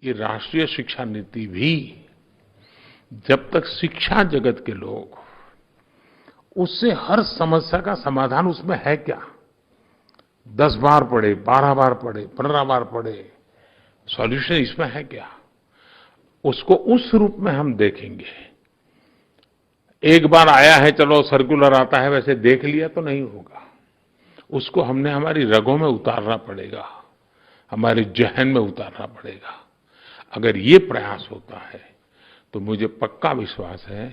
ये राष्ट्रीय शिक्षा नीति भी जब तक शिक्षा जगत के लोग उससे हर समस्या का समाधान उसमें है क्या, 10 बार पढ़े, 12 बार पढ़े, 15 बार पढ़े, सॉल्यूशन इसमें है क्या, उसको उस रूप में हम देखेंगे। एक बार आया है, चलो सर्कुलर आता है, वैसे देख लिया तो नहीं होगा। उसको हमने हमारी रगों में उतारना पड़ेगा, हमारे ज़हन में उतारना पड़ेगा। अगर ये प्रयास होता है तो मुझे पक्का विश्वास है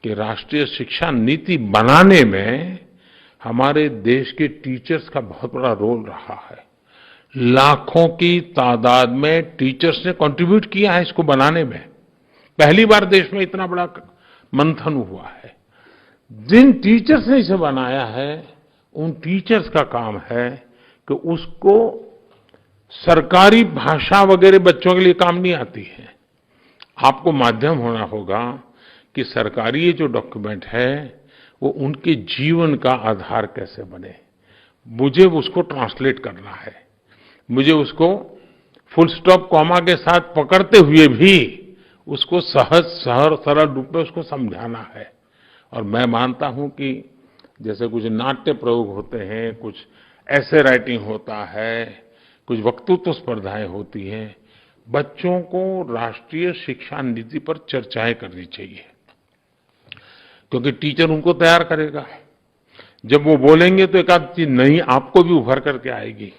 कि राष्ट्रीय शिक्षा नीति बनाने में हमारे देश के टीचर्स का बहुत बड़ा रोल रहा है। लाखों की तादाद में टीचर्स ने कंट्रीब्यूट किया है इसको बनाने में। पहली बार देश में इतना बड़ा मंथन हुआ है। जिन टीचर्स ने इसे बनाया है, उन टीचर्स का काम है कि उसको सरकारी भाषा वगैरह बच्चों के लिए काम नहीं आती है। आपको माध्यम होना होगा कि सरकारी ये जो डॉक्यूमेंट है वो उनके जीवन का आधार कैसे बने। मुझे उसको ट्रांसलेट करना है, मुझे उसको फुल स्टॉप कॉमा के साथ पकड़ते हुए भी उसको सहज सरल रूप में उसको समझाना है। और मैं मानता हूं कि जैसे कुछ नाट्य प्रयोग होते हैं, कुछ ऐसे राइटिंग होता है, कुछ वक्तृत्व स्पर्धाएं होती हैं, बच्चों को राष्ट्रीय शिक्षा नीति पर चर्चाएं करनी चाहिए, क्योंकि टीचर उनको तैयार करेगा। जब वो बोलेंगे तो एक आध चीज नई आपको भी उभर करके आएगी।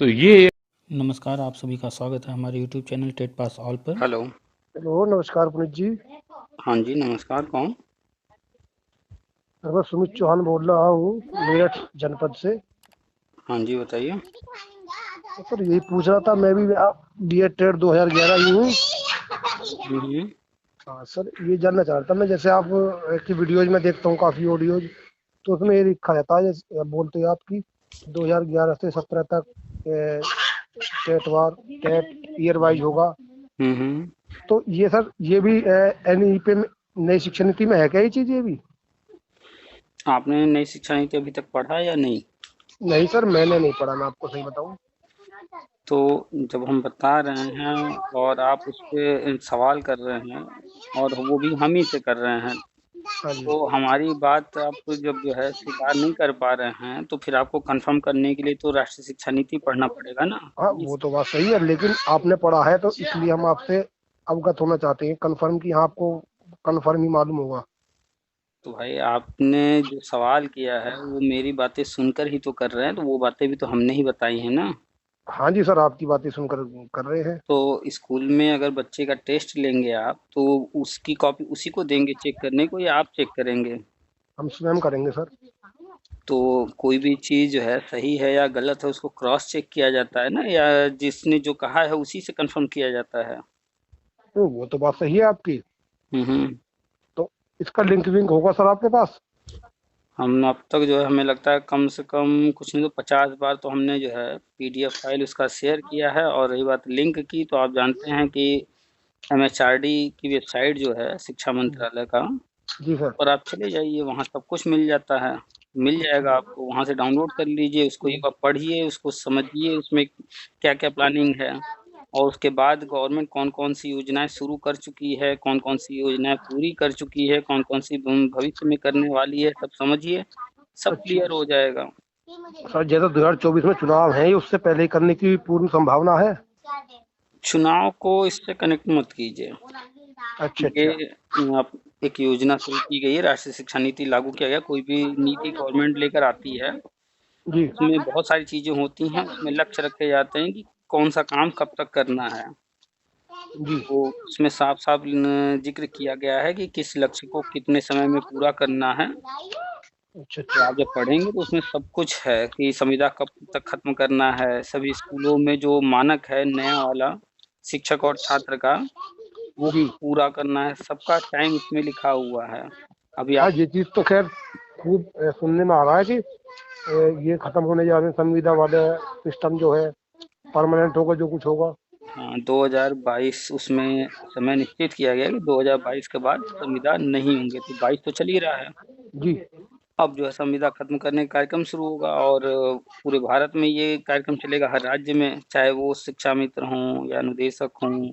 तो ये नमस्कार, आप सभी का स्वागत है हमारे YouTube channel TET pass all पर। हेलो। हेलो, नमस्कार पुनीत जी। हाँ जी, नमस्कार। कौन? मैं सुमित चौहान बोल रहा हूँ, मेरठ जनपद से। हाँ जी, बताइए। सर यही पूछ रहा था, मैं भी आप बीएड ट्रेड 2011 ही हूँ। हम्म। हाँ सर, ये जानना चाह रहा था मैं, जैसे आप की वीडियोज में देखता हूँ काफ़ी ऑडियोज, तो उसमें ये लिखा रहता है, जैसे बोलते हैं आपकी 2011 से 17 तक टेट ईयर वाइज होगा। हम्म। तो ये सर, ये भी एनईपी में, नई शिक्षा नीति में है क्या ये चीज़? ये भी आपने नई शिक्षा नीति अभी तक पढ़ा या नहीं? नहीं सर, मैंने नहीं पढ़ा, मैं आपको सही बताऊँ तो जब हम बता रहे हैं और आप उस पे सवाल कर रहे हैं और वो भी हम ही से कर रहे हैं, हाँ जी। तो हमारी बात आप जब जो है स्वीकार नहीं कर पा रहे हैं, तो फिर आपको कंफर्म करने के लिए तो राष्ट्रीय शिक्षा नीति पढ़ना पड़ेगा ना। हाँ, वो तो बात सही है, लेकिन आपने पढ़ा है तो इसलिए हम आपसे अवगत होना चाहते हैं, कंफर्म कि हाँ, आपको कंफर्म ही मालूम होगा। तो भाई आपने जो सवाल किया है वो मेरी बातें सुनकर ही तो कर रहे हैं, तो वो बातें भी तो हमने ही बताई हैं ना। हाँ जी सर, आपकी बातें सुनकर कर रहे हैं। तो स्कूल में अगर बच्चे का टेस्ट लेंगे आप, तो उसकी कॉपी उसी को देंगे चेक करने को, या आप चेक करेंगे? हम स्वयं करेंगे सर। तो कोई भी चीज़ जो है सही है या गलत है उसको क्रॉस चेक किया जाता है ना, या जिसने जो कहा है उसी से कंफर्म किया जाता है। तो वो तो बात सही है आपकी। हम्म। तो इसका लिंक विंक होगा सर आपके पास? हम अब तक जो है हमें लगता है कम से कम कुछ नहीं तो 50 बार तो हमने जो है पीडीएफ फाइल उसका शेयर किया है। और रही बात लिंक की, तो आप जानते हैं कि एमएचआरडी की वेबसाइट जो है शिक्षा मंत्रालय का, जी सर। पर आप चले जाइए, वहाँ सब कुछ मिल जाता है। मिल जाएगा आपको, वहाँ से डाउनलोड कर लीजिए, उसको एक बार पढ़िए, उसको समझिए उसमें क्या-क्या प्लानिंग है, और उसके बाद गवर्नमेंट कौन-कौन सी योजनाएँ शुरू कर चुकी है, कौन-कौन सी योजनाएँ पूरी कर चुकी है, कौन-कौन सी भविष्य में करने वाली है, सब समझिए, सब अच्छा क्लियर हो जाएगा। सर, जैसा 2024 में चुनाव है, उससे पहले ही करने की पूर्ण संभावना है? चुनाव को इससे कनेक्ट मत कीजिए। अच्छा ये अच्छा। आप एक योजना शुरू की गई है, राष्ट्रीय शिक्षा नीति लागू किया गया। कोई भी नीति गवर्नमेंट लेकर आती है, जी उसमें बहुत सारी चीज़ें होती हैं, उसमें लक्ष्य रखे जाते हैं कि कौन-सा काम कब तक करना है। जी। तो उसमें साफ-साफ न ज़िक्र किया गया है कि किस लक्ष्य को कितने समय में पूरा करना है। अच्छा तो अच्छा। आप जब पढ़ेंगे तो उसमें सब कुछ है कि संविदा कब तक खत्म करना है, सभी स्कूलों में जो मानक है नया वाला शिक्षक और छात्र का, वो जी पूरा करना है, सबका टाइम उसमें लिखा हुआ है। अभी हाँ, आप ये चीज़ तो खैर खूब सुनने में आ रहा है कि ये खत्म होने जा रहे हैं, संविदा वाले सिस्टम जो है परमानेंट होगा, जो कुछ होगा। हाँ, 2022 उसमें समय निश्चित किया गया है कि 2022 के बाद संविदा नहीं होंगे, तो 22 तो चल ही रहा है। जी अब जो है संविदा खत्म करने का कार्यक्रम शुरू होगा और पूरे भारत में ये कार्यक्रम चलेगा, हर राज्य में, चाहे वो शिक्षा मित्र हों या अनुदेशक हों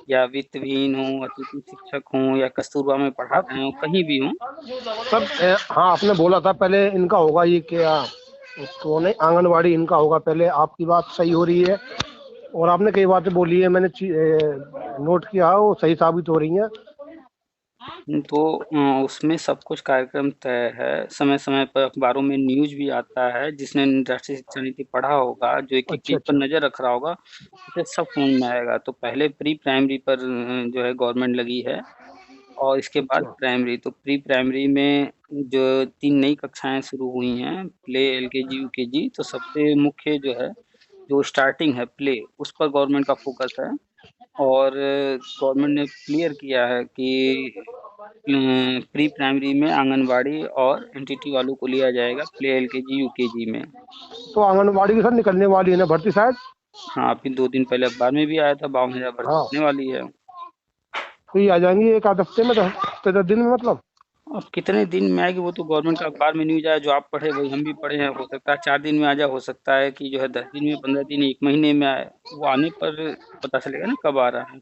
या वित्तविहीन हों, अतिथि शिक्षक हों या कस्तूरबा में पढ़ा रहे हों, कहीं भी हों। सर हाँ, आपने बोला था पहले इनका होगा, ये क्या उसको नहीं, आंगनवाड़ी इनका होगा पहले। आपकी बात सही हो रही है और आपने कई बातें बोली है, मैंने नोट किया है, वो सही साबित हो रही हैं। तो उसमें सब कुछ कार्यक्रम तय है, समय-समय पर अखबारों में न्यूज़ भी आता है, जिसने राष्ट्रीय शिक्षा नीति पढ़ा होगा, जो एक-एक अच्छा चीज़ पर अच्छा नज़र रख रहा होगा, उसे सब समझ में आएगा। तो पहले प्री प्राइमरी पर जो है गवर्नमेंट लगी है और इसके बाद अच्छा प्राइमरी। तो प्री प्राइमरी में जो 3 नई कक्षाएँ शुरू हुई हैं, प्ले, एलकेजी, यूकेजी, तो सबसे मुख्य जो है, जो स्टार्टिंग है प्ले, उस पर गवर्नमेंट का फ़ोकस है और गवर्नमेंट ने क्लियर किया है कि प्री प्राइमरी में आंगनबाड़ी और एनटीटी वालों को लिया जाएगा प्ले, एलकेजी, यूकेजी में। तो आंगनबाड़ी की सर निकलने वाली है ना भर्ती शायद? हाँ, अभी 2 दिन पहले अखबार में भी आया था, 52,000 भर्ती हाँ, होने वाली है। तो ये आ जाएंगी एक आध हफ्ते में, 10 दिन में मतलब। अब कितने दिन में आएगी वो तो गवर्नमेंट का अखबार में न्यूज़ आया, जो आप पढ़े वही हम भी पढ़े हैं। हो सकता है 4 दिन में आ जाए, हो सकता है कि जो है 10 दिन में, 15 दिन, 1 महीने में आए। वो आने पर पता चलेगा ना कब आ रहा है।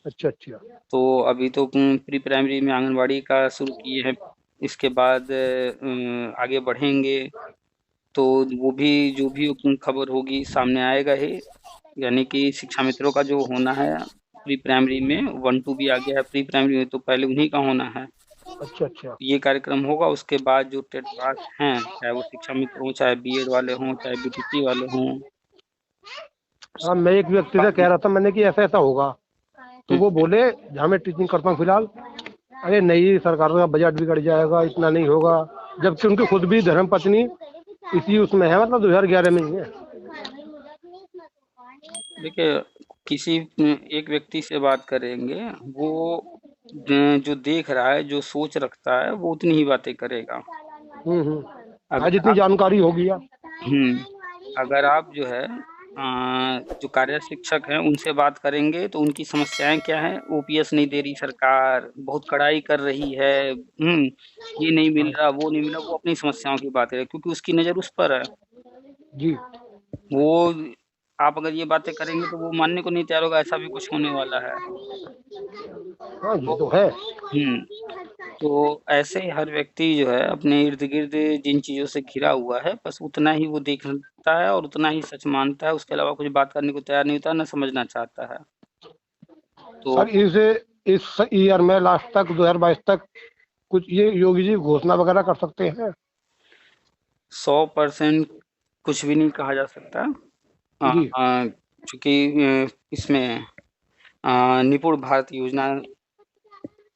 अच्छा अच्छा। तो अभी तो प्री प्राइमरी में आंगनबाड़ी का शुरू किए हैं, इसके बाद आगे बढ़ेंगे तो वो भी जो भी खबर होगी सामने आएगा ही। यानी कि शिक्षा मित्रों का जो होना है प्री प्राइमरी में 1-2 भी आ गया है प्री प्राइमरी में, तो पहले उन्हीं का होना है। अच्छा अच्छा। ये कार्यक्रम होगा, उसके बाद जो टेट पास हैं, चाहे वो शिक्षा मित्र हों, चाहे बीएड वाले हों, चाहे बीटीसी वाले हों, हाँ, मैं एक व्यक्ति से बाद कह रहा था मैंने कि ऐसा ऐसा होगा, तो हुँ, वो बोले जहाँ मैं टीचिंग करता हूँ फिलहाल, अरे नहीं, सरकार का बजट बिगड़ जाएगा, इतना नहीं होगा। जबकि उनकी खुद भी धर्म पत्नी इसी उसमें है, मतलब 2011 में ही है। देखिए किसी एक व्यक्ति से बात करेंगे, वो जो देख रहा है, जो सोच रखता है, वो उतनी ही बातें करेगा। आज अगर इतनी आप जानकारी हो गया। हुँ, अगर आप जो है जो कार्य शिक्षक हैं, उनसे बात करेंगे तो उनकी समस्याएँ क्या हैं? ओपीएस नहीं दे रही सरकार, बहुत कड़ाई कर रही है, ये नहीं मिल रहा, वो नहीं मिल रहा, वो अपनी समस्याओं की बात करें क्योंकि उसकी नज़र उस पर है। जी। वो आप अगर ये बातें करेंगे तो वो मानने को नहीं तैयार होगा, ऐसा भी कुछ होने वाला है। हाँ, ये तो तो है। हुँ, तो ऐसे ही हर व्यक्ति जो है अपने इर्द-गिर्द जिन चीज़ों से घिरा हुआ है, बस उतना ही वो देखता है और उतना ही सच मानता है, उसके अलावा कुछ बात करने को तैयार नहीं होता, ना समझना चाहता है। तो सर इस ईयर में लास्ट तक 2022 तक कुछ ये योगी जी घोषणा वगैरह कर सकते हैं? 100% कुछ भी नहीं कहा जा सकता। जी चूँकि इसमें निपुण भारत योजना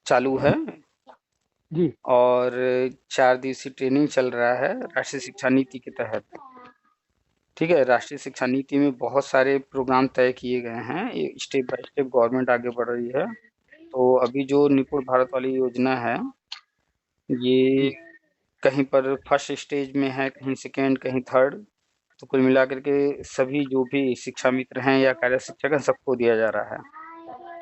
चालू है जी। और 4 दिवसीय ट्रेनिंग चल रहा है राष्ट्रीय शिक्षा नीति के तहत। ठीक है, राष्ट्रीय शिक्षा नीति में बहुत सारे प्रोग्राम तय किए गए हैं, ये स्टेप बाय स्टेप गवर्नमेंट आगे बढ़ रही है। तो अभी जो निपुण भारत वाली योजना है, ये जी कहीं पर फर्स्ट स्टेज में है, कहीं सेकंड, कहीं थर्ड, तो कुल मिलाकर के सभी जो भी शिक्षा मित्र हैं या कार्य शिक्षक हैं, सबको दिया जा रहा है।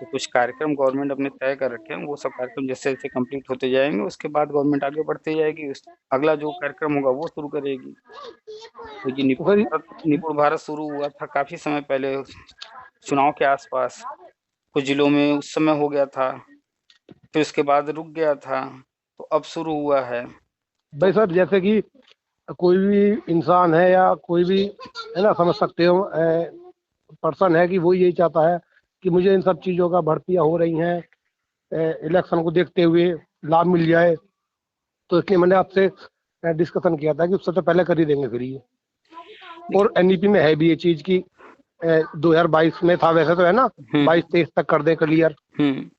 तो कुछ कार्यक्रम गवर्नमेंट अपने तय कर रखे हैं, वो सब कार्यक्रम जैसे-जैसे कंप्लीट होते जाएँगे, उसके बाद गवर्नमेंट आगे बढ़ती जाएगी, उस अगला जो कार्यक्रम होगा वो शुरू करेगी। तो ये तो सर निपुण भारत शुरू हुआ था काफ़ी समय पहले, चुनाव के आस-पास, कुछ जिलों में उस समय हो गया था, फिर उसके बाद रुक गया था, तो अब शुरू हुआ है। भाई तो सर, जैसे कि कोई भी इंसान है या कोई भी है ना, समझ सकते हो, पर्सन है कि वो यही चाहता है कि मुझे इन सब चीज़ों का भर्तियाँ हो रही हैं, इलेक्शन को देखते हुए लाभ मिल जाए। तो इसलिए मैंने आपसे डिस्कशन किया था कि उससे तो पहले कर ही देंगे फिर ये। और एनईपी में है भी ये चीज़ की 2022 में था, वैसे तो है ना, हुँ, 22-23 तक कर दें क्लियर। हुँ।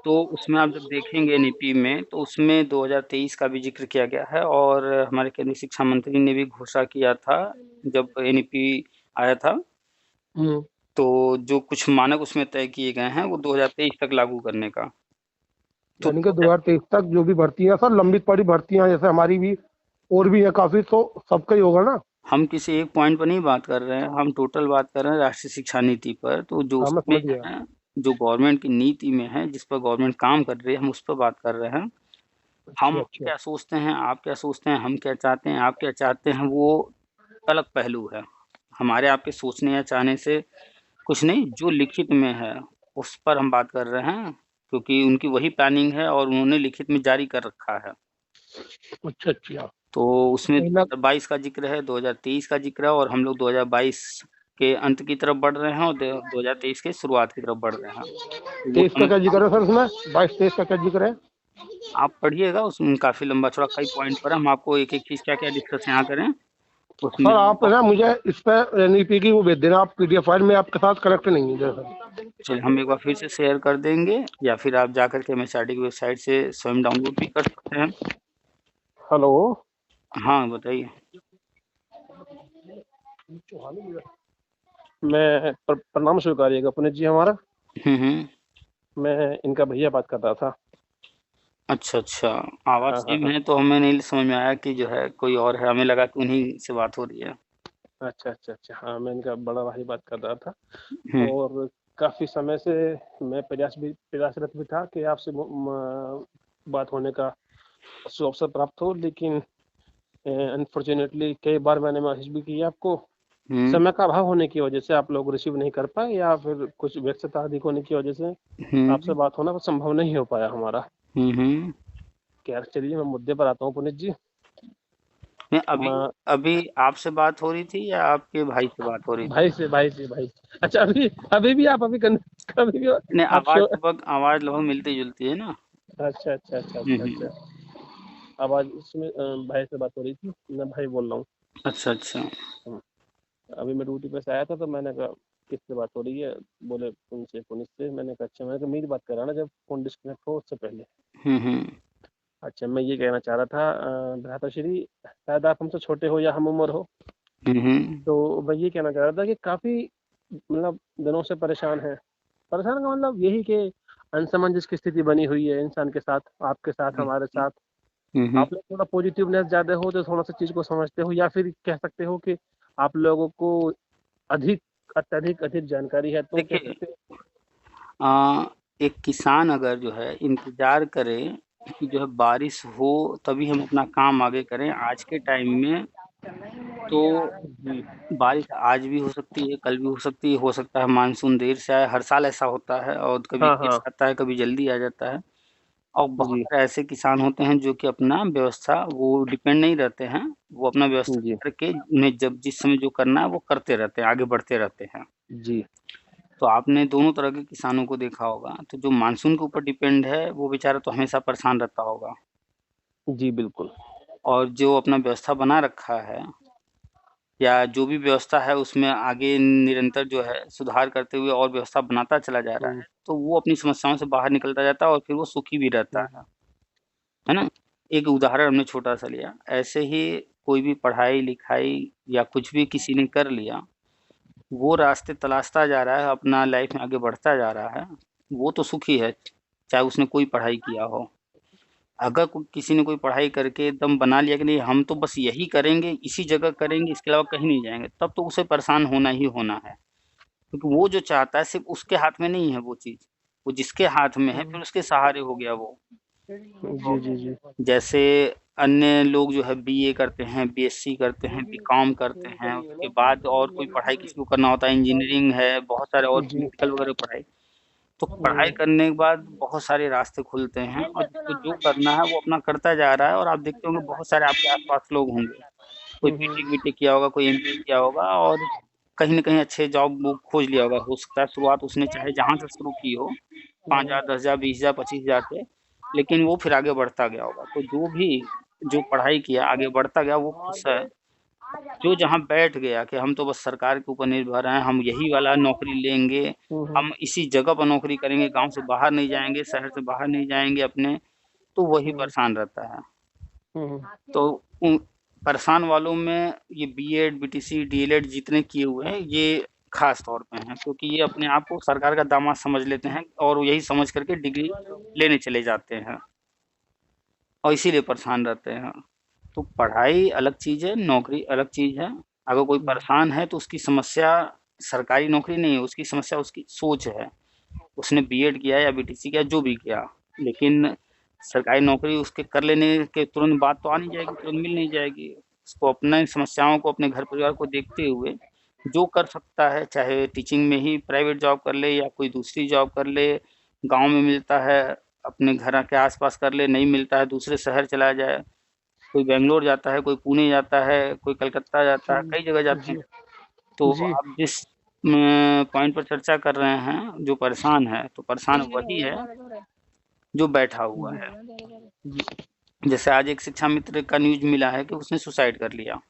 तो उसमें आप जब देखेंगे एनईपी में, तो उसमें 2023 का भी ज़िक्र किया गया है और हमारे केंद्रीय शिक्षा मंत्री ने भी घोषणा किया था, जब एनईपी आया था, हम्म। तो जो कुछ मानक उसमें तय किए गए हैं, वो 2023 तक लागू करने का। तो यानी कि 2023 तक जो भी भर्तियां सर, लंबित पड़ी भर्तियां जैसे हमारी भी और भी है काफी, तो सबका ही होगा ना? हम किसी एक पॉइंट पर नहीं बात कर रहे हैं, हम टोटल बात कर रहे हैं राष्ट्रीय शिक्षा नीति पर। तो जो हाँ, मैं उसमें समझ गया। है, जो गवर्नमेंट की नीति में है, जिस पर गवर्नमेंट काम कर रही है, हम उस पर बात कर रहे हैं। हम अच्छा। क्या सोचते हैं, आप क्या सोचते हैं, हम क्या चाहते हैं, आप क्या चाहते हैं, वो अलग पहलू है। हमारे आपके सोचने या चाहने से कुछ नहीं, जो लिखित में है उस पर हम बात कर रहे हैं, क्योंकि उनकी वही प्लानिंग है और उन्होंने लिखित में जारी कर रखा है। अच्छा अच्छा। तो उसमें कहीं ना 2022 का जिक्र है, 2023 का जिक्र है, और हम लोग 2022 के अंत की तरफ बढ़ रहे हैं और 2023 के शुरुआत की तरफ बढ़ रहे हैं। तो वो 23 का क्या जिक्र है सर उसमें? 22-23 का क्या जिक्र है? आप पढ़िएगा, उसमें काफी लंबा चौड़ा कई पॉइंट पर है। हम आपको एक एक चीज क्या क्या डिस्कस यहाँ करें उसमें। सर आप ना मुझे इस पर एनईपी की वो भेज देना, आप पीडीएफ फाइल में आपके साथ कनेक्ट नहीं है सर। चलिए हम एक बार फिर से शेयर कर देंगे, या फिर आप जाकर के एमएसआरडी की वेबसाइट से स्वयं डाउनलोड भी कर सकते हैं। हेलो। हाँ बताइए। मैं प्रणाम स्वीकारिएगा पुनीत जी हमारा। हम्म। मैं इनका भैया बात कर रहा था। अच्छा अच्छा, आवाज हाँ हाँ सेम हाँ। है तो हमें नहीं समझ में आया कि जो है कोई और है, हमें लगा कि उन्हीं से बात हो रही है। अच्छा अच्छा अच्छा, हाँ मैं इनका बड़ा भाई बात कर रहा था। हम्म और काफ़ी समय से मैं प्रयासरत भी था कि आपसे बात होने का अवसर प्राप्त हो, लेकिन अनफॉर्चुनेटली कई बार मैंने मैसेज भी किया आपको। हम्म समय का अभाव होने की वजह से आप लोग रिसीव नहीं कर पाए, या फिर कुछ व्यस्तता अधिक होने की वजह से आपसे हम्म बात होना संभव नहीं हो पाया हमारा। हम्म। खैर चलिए, मैं मुद्दे पर आता हूँ पुनीत जी। नहीं, अभी मैं अभी आपसे बात हो रही थी या आपके भाई से बात हो रही थी? भाई से। अच्छा, अभी अभी भी आप कभी भी नहीं, आप आवाज लगभग मिलती जुलती है ना। अच्छा अच्छा अच्छा अच्छा हम्म। अच्छा। आवाज इसमें भाई से बात हो रही थी, मैं भाई बोल रहा हूँ। अच्छा अच्छा। हम्म। अभी मैं ड्यूटी पे से आया था तो मैंने कहा किससे बात हो रही है? बोले उनसे, पुलिस से। मैंने कहा अच्छा। मैंने कहा मेरी बात कर रहा ना, जब फोन डिस्कनेक्ट हो उससे पहले। हम्म। अच्छा, मैं ये कहना चाह रहा था भ्राता श्री, शायद आप हमसे छोटे हो या हम उम्र हो, हम्म। तो मैं ये कहना चाह रहा था कि काफी मतलब दिनों से परेशान है। परेशान का मतलब यही कि असमंजस की स्थिति बनी हुई है इंसान के साथ, आपके साथ, हमारे साथ। हम्म। आप लोग थोड़ा पॉजिटिवनेस ज्यादा हो तो थोड़ा सा चीज को समझते हो, या फिर कह सकते हो कि आप लोगों को अधिक अत्यधिक अधिक जानकारी है, तो कह देखिए, सकते हो। एक किसान अगर जो है इंतजार करे कि जो है बारिश हो तभी हम अपना काम आगे करें, आज के टाइम में तो जी बारिश आज भी हो सकती है, कल भी हो सकता है मानसून देर से आए। हर साल ऐसा होता है, और कभी हाँ देर हाँ। से आता है, कभी जल्दी आ जाता है। और बहुत जी सारे ऐसे किसान होते हैं जो कि अपना व्यवस्था वो डिपेंड नहीं रहते हैं, वो अपना व्यवस्था जी करके उन्हें जब जिस समय जो करना है वो करते रहते हैं, आगे बढ़ते रहते हैं। जी तो आपने दोनों तरह के किसानों को देखा होगा, तो जो मानसून के ऊपर डिपेंड है वो बेचारा तो हमेशा परेशान रहता होगा, जी बिल्कुल। और जो अपना व्यवस्था बना रखा है या जो भी व्यवस्था है उसमें आगे निरंतर जो है सुधार करते हुए और व्यवस्था बनाता चला जा रहा हम्म, है, तो वो अपनी समस्याओं से बाहर निकलता जाता है और फिर वो सुखी भी रहता हम्म, है ना। एक उदाहरण हमने छोटा सा लिया, ऐसे ही कोई भी पढ़ाई लिखाई या कुछ भी किसी ने कर लिया, वो रास्ते तलाशता जा रहा है, अपना लाइफ में आगे बढ़ता जा रहा है, वो तो सुखी है, चाहे उसने कोई पढ़ाई किया हो। अगर किसी ने कोई पढ़ाई करके दम बना लिया कि नहीं हम तो बस यही करेंगे, इसी जगह करेंगे, इसके अलावा कहीं नहीं जाएंगे, तब तो उसे परेशान होना ही होना है, क्योंकि वो जो चाहता है सिर्फ उसके हाथ में नहीं है वो चीज, वो जिसके हाथ में है फिर उसके सहारे हो गया वो। जी जी जी। जैसे अन्य लोग जो है बीए करते हैं, बीएससी करते हैं, बीकॉम करते हैं, उसके बाद और कोई पढ़ाई किसी को करना होता है, इंजीनियरिंग है, बहुत सारे और जी। मेडिकल वगैरह पढ़ाई। तो पढ़ाई करने के बाद बहुत सारे रास्ते खुलते हैं, और जिसको जो करना है वो अपना करता जा रहा है, और आप देखते होंगे बहुत सारे आपके आसपास लोग होंगे, कोई बीटेक बीटेक किया होगा, कोई एमबीए किया होगा, और कहीं ना कहीं अच्छे जॉब वो खोज लिया होगा। हो सकता है शुरुआत उसने चाहे जहां से शुरू की हो, 5,000, 10,000, 20,000, 25,000 से, लेकिन वो फिर आगे बढ़ता गया होगा। तो जो भी जो पढ़ाई किया आगे बढ़ता गया वो खुश है। जो जहाँ बैठ गया कि हम तो बस सरकार के ऊपर निर्भर हैं, हम यही वाला नौकरी लेंगे, हम इसी जगह पर नौकरी करेंगे, गांव से बाहर नहीं जाएंगे, शहर से बाहर नहीं जाएंगे अपने, तो वही परेशान रहता है। तो उन परेशान वालों में ये बीएड, बीटीसी, डीएलएड जितने किए हुए हैं ये खास तौर पे हैं, क्योंकि ये अपने आप को सरकार का दामाद समझ लेते हैं और यही समझ करके डिग्री लेने चले जाते हैं, और इसीलिए परेशान रहते हैं। तो पढ़ाई अलग चीज़ है, नौकरी अलग चीज़ है। अगर कोई परेशान है तो उसकी समस्या सरकारी नौकरी नहीं है, उसकी समस्या उसकी सोच है। उसने बीएड किया या बीटीसी किया, जो भी किया, लेकिन सरकारी नौकरी उसके कर लेने के तुरंत बात तो आ नहीं जाएगी, तुरंत मिल नहीं जाएगी। उसको अपने समस्याओं को, अपने घर परिवार को देखते हुए जो कर सकता है, चाहे टीचिंग में ही प्राइवेट जॉब कर ले या कोई दूसरी जॉब कर ले, गाँव में मिलता है अपने घर के आस-पास कर ले, नहीं मिलता है दूसरे शहर चला जाए। कोई बैंगलोर जाता है, कोई पुणे जाता है, कोई कलकत्ता जाता है, कई जगह जाते जी हैं। तो जी आप जिस पॉइंट पर चर्चा कर रहे हैं, जो परेशान है, तो परेशान वही है जो बैठा हुआ है। जैसे आज एक शिक्षा मित्र का न्यूज़ मिला है कि उसने सुसाइड कर लिया।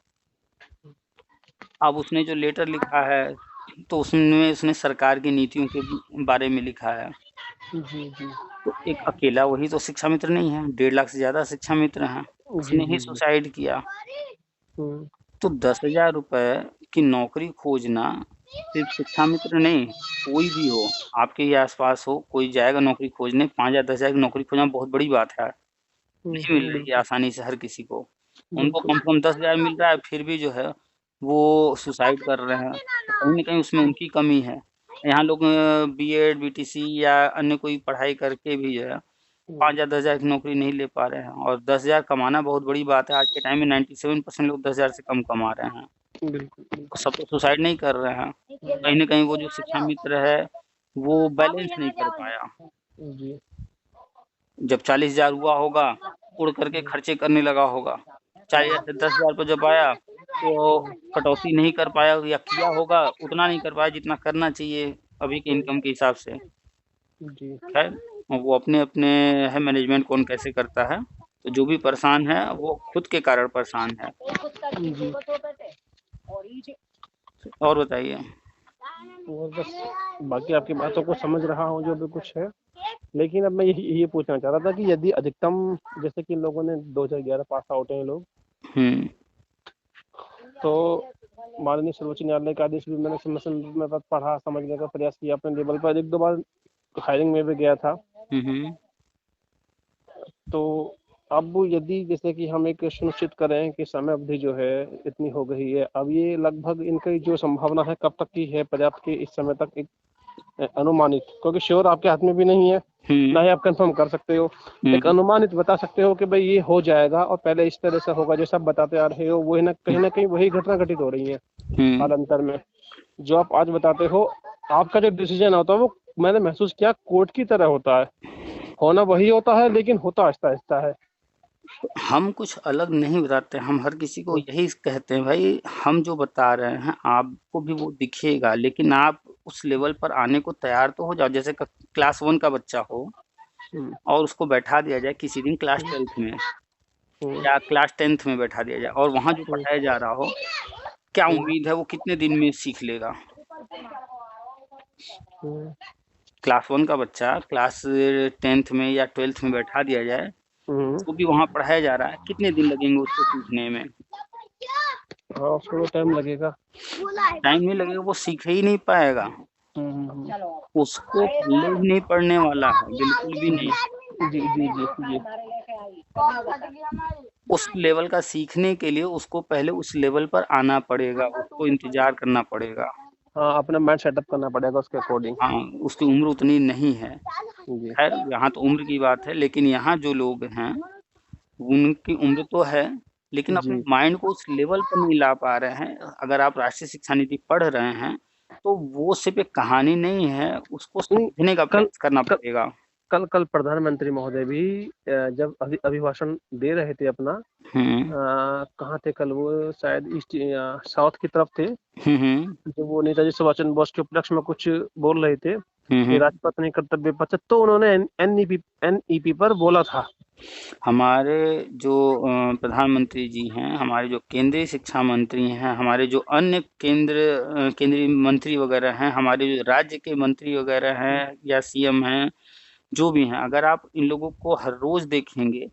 अब उसने जो लेटर लिखा है, तो उसमें उसने सरकार की नीतियों के बारे में लिखा है। जी जी तो एक अकेला वही तो शिक्षा मित्र नहीं है, 1.5 लाख से ज़्यादा शिक्षा मित्र हैं। जी उसने जी ही जी सुसाइड किया। हम्म, तो 10,000 रुपए की नौकरी खोजना सिर्फ शिक्षा मित्र नहीं, कोई भी हो, आपके ही आसपास हो, कोई जाएगा नौकरी खोजने, 5 या 10,000 की नौकरी खोजना बहुत बड़ी बात है। नहीं मिल रही है बिल्कुल आसानी से हर किसी को। उनको बिल्कुल कम से कम 10,000 मिल रहा है, फिर भी जो है वो सुसाइड कर रहे हैं। तो कहीं न कहीं उसमें उनकी कमी है। यहाँ लोग बीएड, बीटीसी या अन्य कोई पढ़ाई करके भी जो है 5 या 10,000 की नौकरी नहीं ले पा रहे हैं, और 10,000 कमाना बहुत बड़ी बात है। आज के टाइम में 97% लोग 10,000 से कम कमा रहे हैं। बिल्कुल तो सब तो सुसाइड नहीं कर रहे हैं। कहीं न कहीं वो जो शिक्षा मित्र है, वो बैलेंस नहीं कर पाया। जी जब 40,000 हुआ होगा, उड़ करके खर्चे करने लगा होगा। 40,000 से 10,000 पे जब आया, तो कटौती नहीं कर पाया या किया होगा, उतना नहीं कर पाया जितना करना चाहिए अभी के इनकम के हिसाब से। जी खैर, वो अपने-अपने है मैनेजमेंट कौन कैसे करता है। तो जो भी परेशान है, वो खुद के कारण परेशान है। जी और बताइए? और बस बाकी आपकी बातों को समझ रहा हूँ जो भी कुछ है, लेकिन अब मैं ये पूछना चाह रहा था कि यदि अधिकतम, जैसे कि इन लोगों ने 2011 पास आउट हैं लोग, हुँ, तो माननीय सर्वोच्च न्यायालय का आदेश भी मैंने मैं पढ़ा, समझने का प्रयास किया अपने लेवल पर, एक दो बार हायरिंग में भी गया था। हुँ, हुँ, तो अब यदि जैसे कि हम एक सुनिश्चित करें कि समय अवधि जो है इतनी हो गई है, अब ये लगभग इनकी जो संभावना है कब तक की है पर्याप्त की, इस समय तक एक अनुमानित, क्योंकि श्योर आपके हाथ में भी नहीं है, ना हुँ, ही आप कंफर्म कर सकते हो, एक हुँ, अनुमानित बता सकते हो कि भाई ये हो जाएगा और पहले इस तरह से होगा, जैसा आप बताते आ रहे हो वही ना कहीं वही घटना घटित हो रही है हुँ। कालांतर में। जो आप आज बताते हो, आपका जो डिसीजन होता है वो मैंने महसूस किया कोर्ट की तरह होता है, होना वही होता है लेकिन होता आहिस्ता आहिस्ता है। हम कुछ अलग नहीं बताते, हम हर किसी को यही कहते हैं भाई, हम जो बता रहे हैं आपको भी वो दिखेगा, लेकिन आप उस लेवल पर आने को तैयार तो हो जाओ। जैसे क्लास 1 का बच्चा हो हम्म, और उसको बैठा दिया जाए किसी दिन क्लास 12th में हम्म, या क्लास 10th में बैठा दिया जाए, और वहाँ जो हम्म, पढ़ाया जा रहा हो, क्या हम्म, उम्मीद है वो कितने दिन में सीख लेगा? हम्म, क्लास 1 का बच्चा क्लास 10th में या 12th में बैठा दिया जाए, हम्म, जो भी वहाँ पढ़ाया जा रहा है, कितने दिन लगेंगे उसको सीखने में? हाँ उसको टाइम लगेगा। टाइम नहीं लगेगा, वो सीख ही नहीं पाएगा। उसको पल्ले ही नहीं पड़ने वाला है, बिल्कुल भी नहीं। जी जी जी जी उस लेवल का सीखने के लिए उसको पहले उस लेवल पर आना पड़ेगा, उसको इंतज़ार करना पड़ेगा। हाँ अपना माइंड सेटअप करना पड़ेगा उसके अकॉर्डिंग। हाँ, उसकी उम्र उतनी नहीं है। जी खैर, यहाँ तो उम्र की बात है, लेकिन यहाँ जो लोग हैं, उनकी उम्र तो है, लेकिन अपने जी माइंड को उस लेवल पर नहीं ला पा रहे हैं। अगर आप राष्ट्रीय शिक्षा नीति पढ़ रहे हैं, तो वो सिर्फ़ एक कहानी नहीं है, उसको नहीं, समझने का कल प्रयास करना कल पड़ेगा। कल कल प्रधानमंत्री महोदय भी जब अभिभाषण दे रहे थे अपना, हुँ। कहाँ थे कल वो, शायद ईस्ट साउथ की तरफ थे, हुँ, हुँ। जब वो नेताजी सुभाष चंद्र बोस के उपलक्ष्य में कुछ बोल रहे थे हुँ, कि हुँ। राजपथ नहीं कर्तव्य पथ, तो उन्होंने एनईपी पर बोला था। हमारे जो प्रधानमंत्री जी हैं, हमारे जो केंद्रीय शिक्षा मंत्री हैं, हमारे जो अन्य केंद्रीय मंत्री वगैरह हैं, हमारे जो राज्य के मंत्री वगैरह हैं या सीएम हैं, जो भी हैं, अगर आप इन लोगों को हर रोज़ देखेंगे,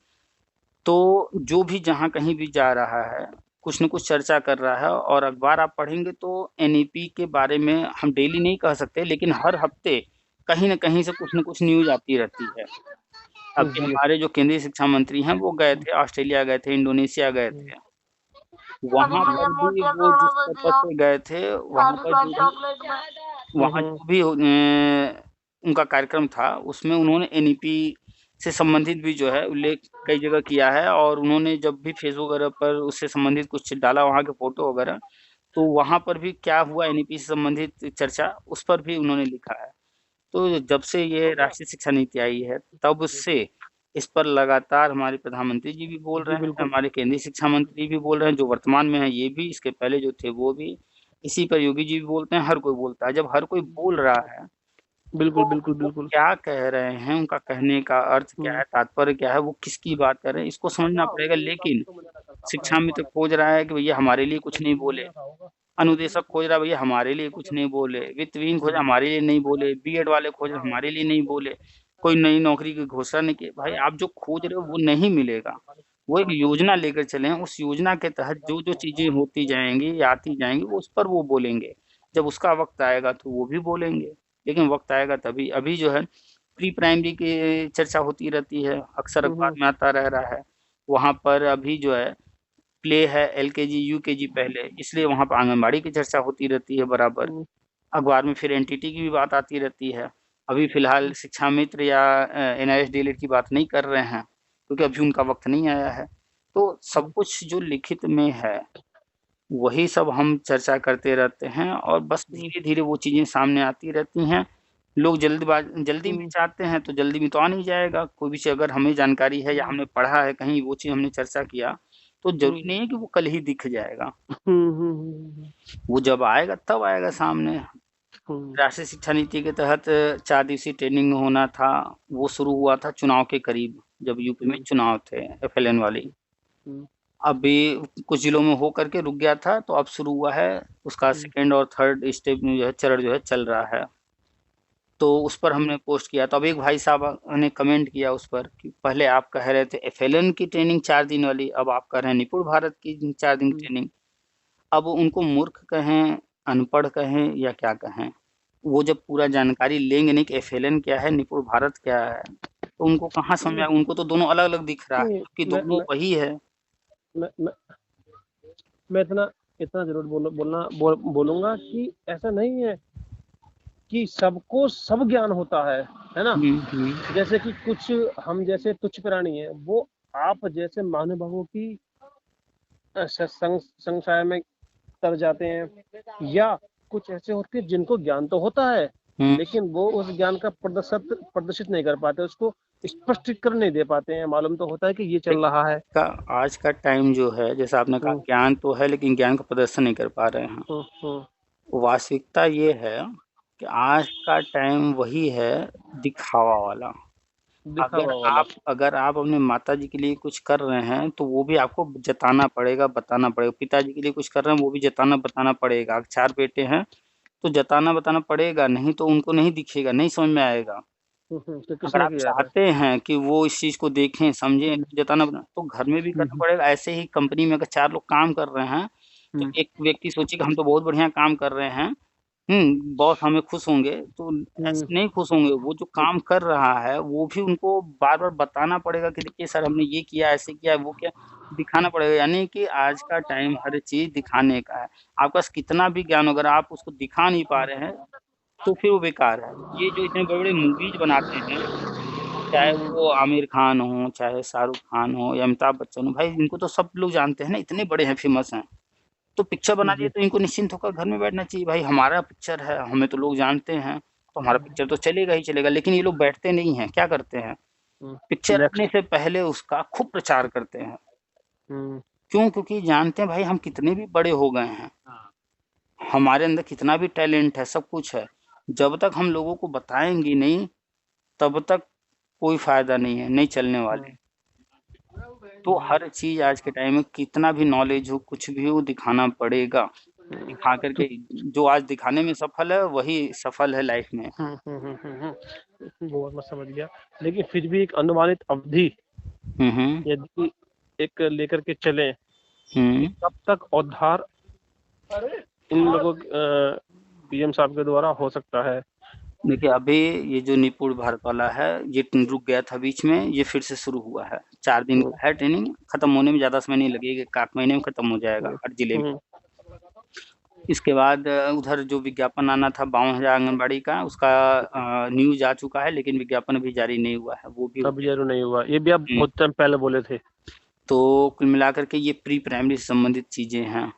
तो जो भी जहाँ कहीं भी जा रहा है, कुछ न कुछ चर्चा कर रहा है, और अखबार आप पढ़ेंगे तो एनईपी के बारे में हम डेली नहीं कह सकते, लेकिन हर हफ्ते कहीं न कहीं से कुछ न कुछ न्यूज़ आती रहती है। अभी जी हमारे जो केंद्रीय शिक्षा मंत्री हैं, वो गए थे, ऑस्ट्रेलिया गए थे, इंडोनेशिया गए थे। वहाँ पर भी वो जिस पर्पज़ से गए थे, वहाँ जो भी उनका कार्यक्रम था, उसमें उन्होंने एनईपी से संबंधित भी जो है उल्लेख कई जगह किया है, और उन्होंने जब भी फेसबुक वगैरह पर उससे संबंधित कुछ डाला वहाँ के फोटो वगैरह, तो वहाँ पर भी क्या हुआ एनईपी से संबंधित चर्चा उस पर भी उन्होंने लिखा है। तो जब से ये राष्ट्रीय शिक्षा नीति आई है तब से इस पर लगातार हमारे प्रधानमंत्री जी भी बोल जी रहे हैं, बिल्कुल। हमारे केंद्रीय शिक्षा मंत्री भी बोल रहे हैं, जो वर्तमान में है ये भी, इसके पहले जो थे वो भी, इसी पर योगी जी भी बोलते हैं, हर कोई बोलता है। जब हर कोई बोल रहा है बिल्कुल तो बिल्कुल वो बिल्कुल। क्या कह रहे हैं, उनका कहने का अर्थ क्या है, तात्पर्य क्या है, वो किसकी बात कर रहे हैं, इसको समझना पड़ेगा। लेकिन शिक्षा मित्र खोज रहा है कि भैया हमारे लिए कुछ नहीं बोले, अनुदेशक खोज रहा है भैया हमारे लिए कुछ नहीं बोले, वित्त विहीन खोजा हमारे लिए नहीं बोले, बीएड वाले खोज रहे हमारे लिए नहीं बोले, कोई नई नौकरी की घोषणा नहीं की। भाई आप जो खोज रहे हो वो नहीं मिलेगा। वो एक योजना लेकर चले हैं, उस योजना के तहत जो जो चीजें होती जाएंगी या आती जाएंगी उस पर वो बोलेंगे। जब उसका वक्त आएगा तो वो भी बोलेंगे, लेकिन वक्त आएगा तभी। अभी जो है प्री प्राइमरी की चर्चा होती रहती है, अक्सर अखबार में आता रह रहा है। वहां पर अभी जो है प्ले है, एलकेजी यूकेजी पहले, इसलिए वहां पर आंगनबाड़ी की चर्चा होती रहती है बराबर। अखबार में फिर एनटीटी की भी बात आती रहती है। अभी फिलहाल शिक्षा मित्र या एनआईएस डीएलएड की बात नहीं कर रहे हैं, क्योंकि अभी उनका वक्त नहीं आया है। तो सब कुछ जो लिखित में है वही सब हम चर्चा करते रहते हैं, और बस धीरे धीरे वो चीजें सामने आती रहती हैं। लोग जल्दी में चाहते हैं तो जल्दी में तो आ नहीं जाएगा। कोई भी चीज अगर हमें जानकारी है या हमने पढ़ा है कहीं, वो चीज हमने चर्चा किया, तो जरूरी नहीं है कि वो कल ही दिख जाएगा। वो जब आएगा तब आएगा सामने। राष्ट्रीय शिक्षा नीति के तहत 4 दिवसीय ट्रेनिंग होना था, वो शुरू हुआ था चुनाव के करीब, जब यूपी में चुनाव थे एफएलएन वाली। अभी कुछ जिलों में हो करके रुक गया था, तो अब शुरू हुआ है। उसका सेकेंड और थर्ड स्टेप में जो है चरण जो है चल रहा है। तो उस पर हमने पोस्ट किया, तो अब एक भाई साहब ने कमेंट किया उस पर कि पहले आप कह रहे थे एफएलएन की ट्रेनिंग 4 दिन वाली, अब आप कह रहे हैं निपुण भारत की 4 दिन की ट्रेनिंग। अब उनको मूर्ख कहें, अनपढ़ कहें या क्या कहें, वो जब पूरा जानकारी लेंगे नहीं कि एफएलएन क्या है, निपुण भारत क्या है, तो उनको कहाँ समझ में आएगा। उनको तो दोनों अलग अलग दिख रहा है, नहीं, जबकि दोनों वही है। मैं मैं इतना इतना जरूर बोलूंगा कि ऐसा नहीं है कि सबको सब ज्ञान होता है ना। जैसे कि कुछ हम जैसे तुच्छ प्राणी है, वो आप जैसे महानुभावों की संशय में तर जाते हैं, या कुछ ऐसे होते हैं जिनको ज्ञान तो होता है लेकिन वो उस ज्ञान का प्रदर्शित नहीं कर पाते, उसको स्पष्टीकरण नहीं दे पाते हैं। मालूम तो होता है कि ये चल रहा है। आज का टाइम जो है, जैसा आपने कहा ज्ञान तो है लेकिन ज्ञान का प्रदर्शन नहीं कर पा रहे हैं। वास्तविकता ये है कि आज का टाइम वही है दिखावा वाला। अगर आप अपने माता जी के लिए कुछ कर रहे हैं तो वो भी आपको जताना पड़ेगा, बताना पड़ेगा। पिताजी के लिए कुछ कर रहे हैं वो भी जताना बताना पड़ेगा। 4 बेटे हैं तो जताना बताना पड़ेगा, नहीं तो उनको नहीं दिखेगा, नहीं समझ में आएगा। अगर आप चाहते हैं कि वो इस चीज को देखें समझें, जताना तो घर में भी करना पड़ेगा। ऐसे ही कंपनी में अगर 4 लोग काम कर रहे हैं तो एक व्यक्ति सोचेगा हम तो बहुत बढ़िया काम कर रहे हैं, बॉस हमें खुश होंगे, तो ऐसे नहीं खुश होंगे। वो जो काम कर रहा है वो भी उनको बार बार बताना पड़ेगा कि देखिए सर हमने ये किया, ऐसे किया, वो किया, दिखाना पड़ेगा। यानी कि आज का टाइम हर चीज दिखाने का है। आपके पास कितना भी ज्ञान, अगर आप उसको दिखा नहीं पा रहे हैं तो फिर वो बेकार है। ये जो इतने बड़े बड़े मूवीज बनाते हैं, चाहे वो आमिर खान हो, चाहे शाहरुख खान हो या अमिताभ बच्चन हो, भाई इनको तो सब लोग जानते हैं ना, इतने बड़े हैं, फेमस हैं। तो पिक्चर बना दिए तो इनको निश्चिंत होकर घर में बैठना चाहिए। भाई हमारा पिक्चर है, हमें तो लोग जानते हैं, तो हमारा पिक्चर तो चलेगा ही चलेगा। लेकिन ये लोग बैठते नहीं हैं, क्या करते हैं, पिक्चर आने से पहले उसका खूब प्रचार करते हैं। क्यों? क्योंकि जानते हैं भाई हम कितने भी बड़े हो गए हैं, हमारे अंदर कितना भी टैलेंट है, सब कुछ है, जब तक हम लोगों को बताएंगे नहीं तब तक कोई फायदा नहीं है, नहीं चलने वाले। तो हर चीज आज के टाइम में कितना भी नॉलेज हो, कुछ भी हो, दिखाना पड़ेगा। दिखा करके जो आज दिखाने में सफल है वही सफल है लाइफ में। बहुत मैं समझ गया, लेकिन फिर भी एक अनुमानित अवधि यदि एक लेकर के चले, कब तक उद्धार इन लोगों पीएम साहब के द्वारा हो सकता है? देखिए अभी ये जो निपुण भारत वाला है ये रुक गया था बीच में, ये फिर से शुरू हुआ है। 4 दिन का है ट्रेनिंग, खत्म होने में ज्यादा समय नहीं लगेगा, 1 महीने में खत्म हो जाएगा हर जिले में। इसके बाद उधर जो विज्ञापन आना था 52,000 आंगनबाड़ी का, उसका न्यूज आ चुका है, लेकिन विज्ञापन अभी जारी नहीं हुआ है, वो भी अब जरूर नहीं हुआ, ये भी आप बहुत टाइम पहले बोले थे। तो कुल मिलाकर के ये प्री प्राइमरी से संबंधित चीजें हैं।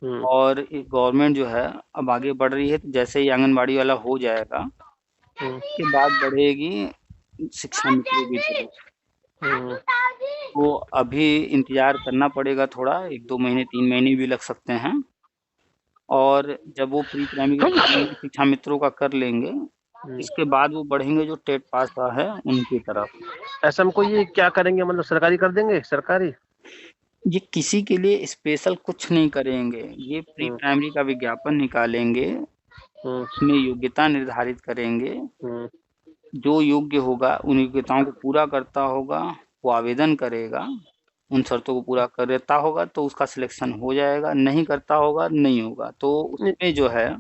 और गवर्नमेंट जो है अब आगे बढ़ रही है, तो जैसे ही आंगनबाड़ी वाला हो जाएगा उसके बाद बढ़ेगी शिक्षा मित्रों की तरफ। तो अभी इंतजार करना पड़ेगा थोड़ा, 1-2 महीने 3 महीने भी लग सकते हैं। और जब वो प्री प्राइमरी शिक्षा मित्रों का कर लेंगे, इसके बाद वो बढ़ेंगे जो टेट पास है उनकी तरफ। ऐसा हमको ये क्या करेंगे, मतलब सरकारी कर देंगे, सरकारी? ये किसी के लिए स्पेशल कुछ नहीं करेंगे, ये प्री प्राइमरी का विज्ञापन निकालेंगे, उसमें योग्यता निर्धारित करेंगे, जो योग्य होगा उन योग्यताओं को पूरा करता होगा वो आवेदन करेगा, उन शर्तों को पूरा करता होगा तो उसका सिलेक्शन हो जाएगा, नहीं करता होगा नहीं होगा। तो उसमें जो है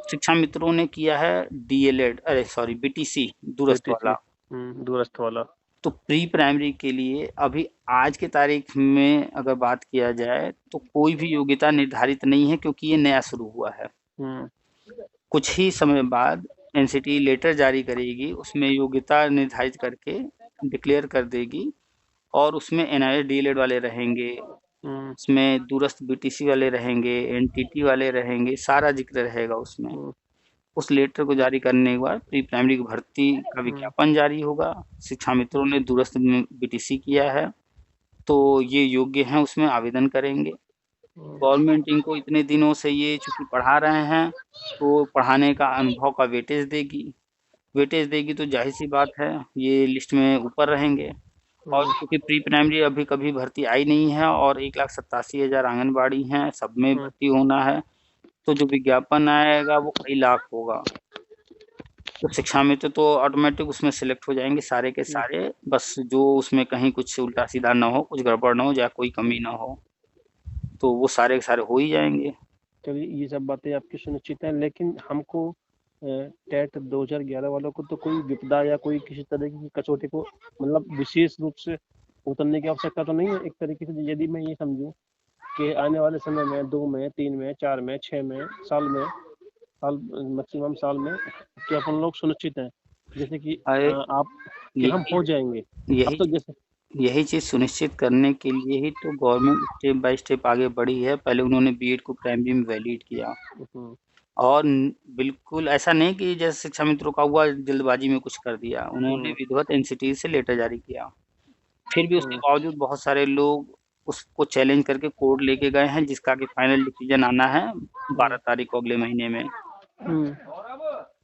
शिक्षा मित्रों ने किया है डीएलएड, अरे सॉरी बीटीसी, दूरस्थ वाला। दूरस्थ वाला। तो प्री प्राइमरी के लिए अभी आज के तारीख में अगर बात किया जाए तो कोई भी योग्यता निर्धारित नहीं है, क्योंकि ये नया शुरू हुआ है। कुछ ही समय बाद एनसीटी लेटर जारी करेगी, उसमें योग्यता निर्धारित करके डिक्लेयर कर देगी, और उसमें एनआईएस डीएलएड वाले रहेंगे, उसमें दूरस्थ बीटीसी वाले रहेंगे, एनटीटी वाले रहेंगे, सारा जिक्र रहेगा उसमें। उस लेटर को जारी करने के बाद प्री प्राइमरी की भर्ती का विज्ञापन जारी होगा। शिक्षा मित्रों ने दूरस्थ बीटीसी किया है तो ये योग्य हैं, उसमें आवेदन करेंगे। गवर्नमेंट इनको इतने दिनों से ये चूंकि पढ़ा रहे हैं तो पढ़ाने का अनुभव का वेटेज देगी तो जाहिर सी बात है ये लिस्ट में ऊपर रहेंगे। और क्योंकि प्री प्राइमरी अभी कभी भर्ती आई नहीं है और 1,87,000 आंगनबाड़ी हैं, सब में भर्ती होना है, तो जो विज्ञापन आएगा वो कई लाख होगा। तो शिक्षा मित्र तो ऑटोमेटिक उसमें सिलेक्ट हो जाएंगे सारे के सारे, बस जो उसमें कहीं कुछ उल्टा सीधा ना हो, कुछ गड़बड़ ना हो या कोई कमी ना हो, तो वो सारे के सारे हो ही जाएंगे। चलिए ये सब बातें आपकी सुनिश्चित हैं, लेकिन हमको टेट 2011 वालों को तो कोई विपदा या कोई किसी तरह की कसौटी को मतलब विशेष रूप से उतरने की आवश्यकता तो नहीं है। एक तरीके से यदि मैं ये समझूं कि आने वाले समय में 2 में 3 में 4 में 6 में साल मैक्सिमम साल में कि अपन लोग सुनिश्चित हैं, जैसे कि आप कि हम हो जाएंगे। यही चीज सुनिश्चित करने के लिए ही तो गवर्नमेंट स्टेप बाय स्टेप आगे बढ़ी है। पहले उन्होंने बीएड को प्राइमरी में वैलिड किया, और बिल्कुल ऐसा नहीं कि जैसे शिक्षा मित्रों का हुआ जल्दबाजी में कुछ कर दिया, उन्होंने विधिवत एनसीटी से लेटर जारी किया। फिर भी उसके बावजूद बहुत सारे लोग उसको चैलेंज करके कोर्ट लेके गए हैं, जिसका कि फाइनल डिसीजन आना है 12 तारीख को अगले महीने में।